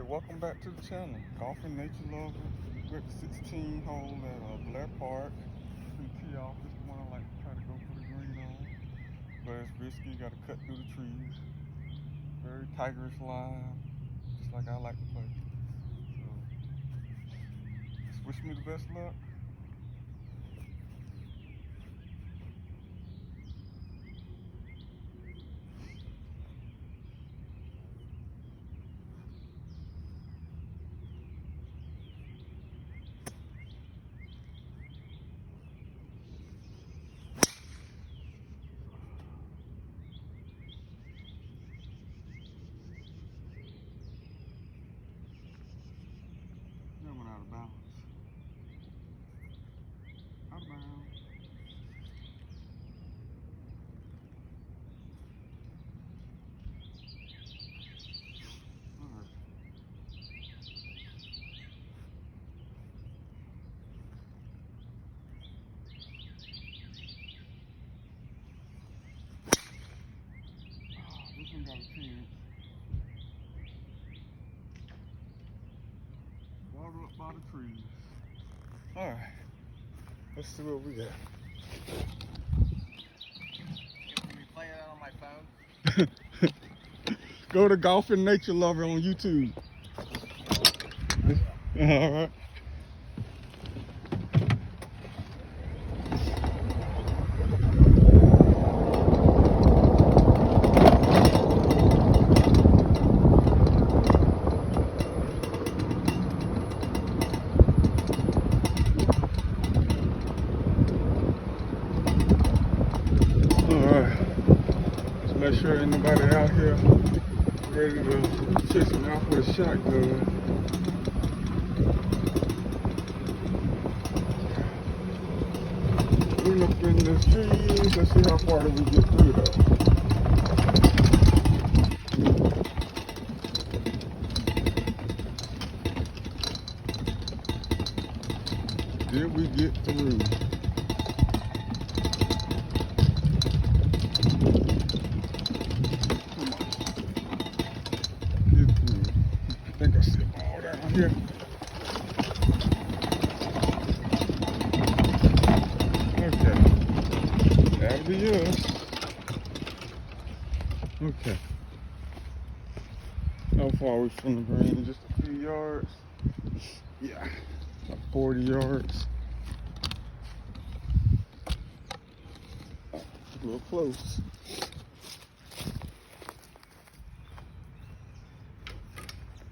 Alright, welcome back to the channel. Golfing Nature Lover. We're at the 16 hole at Blair Park. Some tee off. This is the one I like to try to go for the green on. But it's risky, you gotta cut through the trees. Very tigerish line, just like I like to play. So, just wish me the best luck. That went out of bounds. Out of bounds. Alright. This one got a chance. Water up by the trees. Alright. Let's see what we got. Can we play that on my phone? Go to Golfing Nature Lover on YouTube. Alright. Make sure ain't nobody out here ready to chase me out with a shotgun. We're up in the trees. Let's see how far do we get through though. Did we get through? I think I see a ball down here. Okay. That'll be us. Okay. How far are we from the green? Just a few yards. Yeah. About 40 yards. A little close.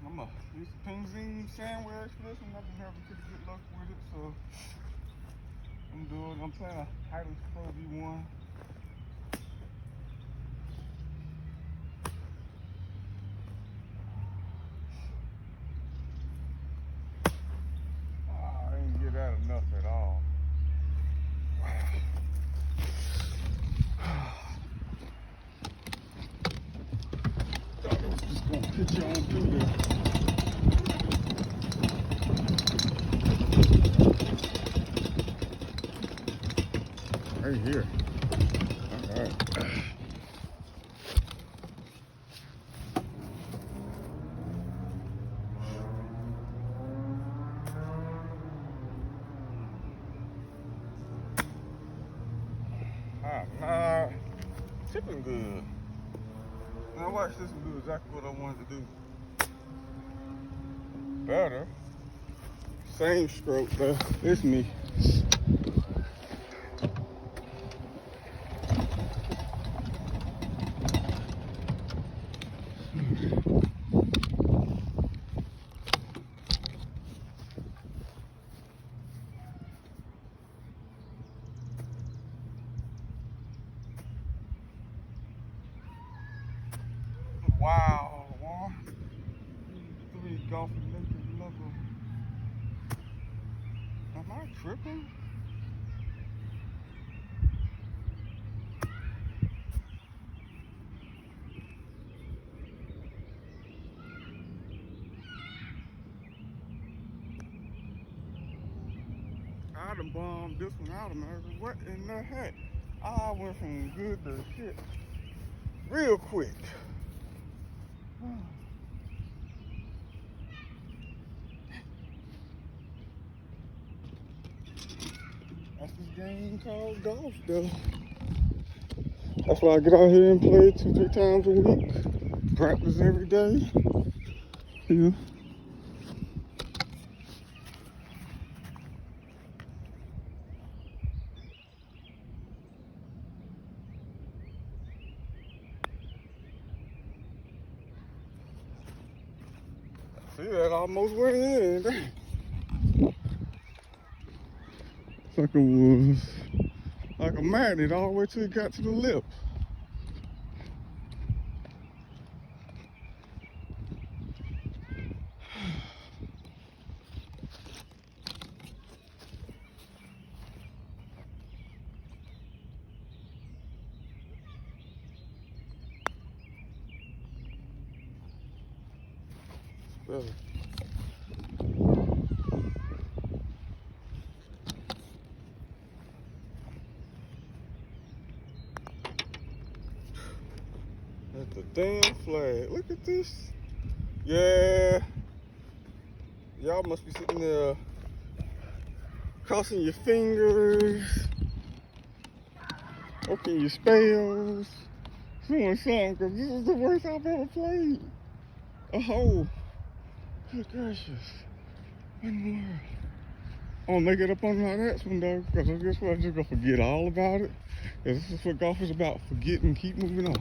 I'm gonna use the Pingzine sandwich for this one. I've been having pretty good luck with it, so I'm playing a Highland Pro V1. I didn't get that enough at all. Thought I was just gonna pitch you on through there. Right here. All right. Nah, tipping good. Now watch this one do exactly what I wanted to do. Better. Same stroke though. It's me. Wow, 1, 2, 3 Golfing Nature Lover. Am I tripping? I done bombed this one out of me. What in the heck? I went from good to shit real quick. thing called golf, though. That's why I get out here and play 2-3 times a week. Practice every day. Yeah. See, that almost went in. Dang. It's like it was like a magnet all the way till it got to the lip. Better. That's the damn flag. Look at this. Yeah. Y'all must be sitting there crossing your fingers, opening your spells, doing something, because this is the worst I've ever played. Oh, good gracious. What in the world? I'm gonna make it up on my next one, though, because I guess what, I'm just gonna forget all about it. This is what golf is about. Forget and keep moving on.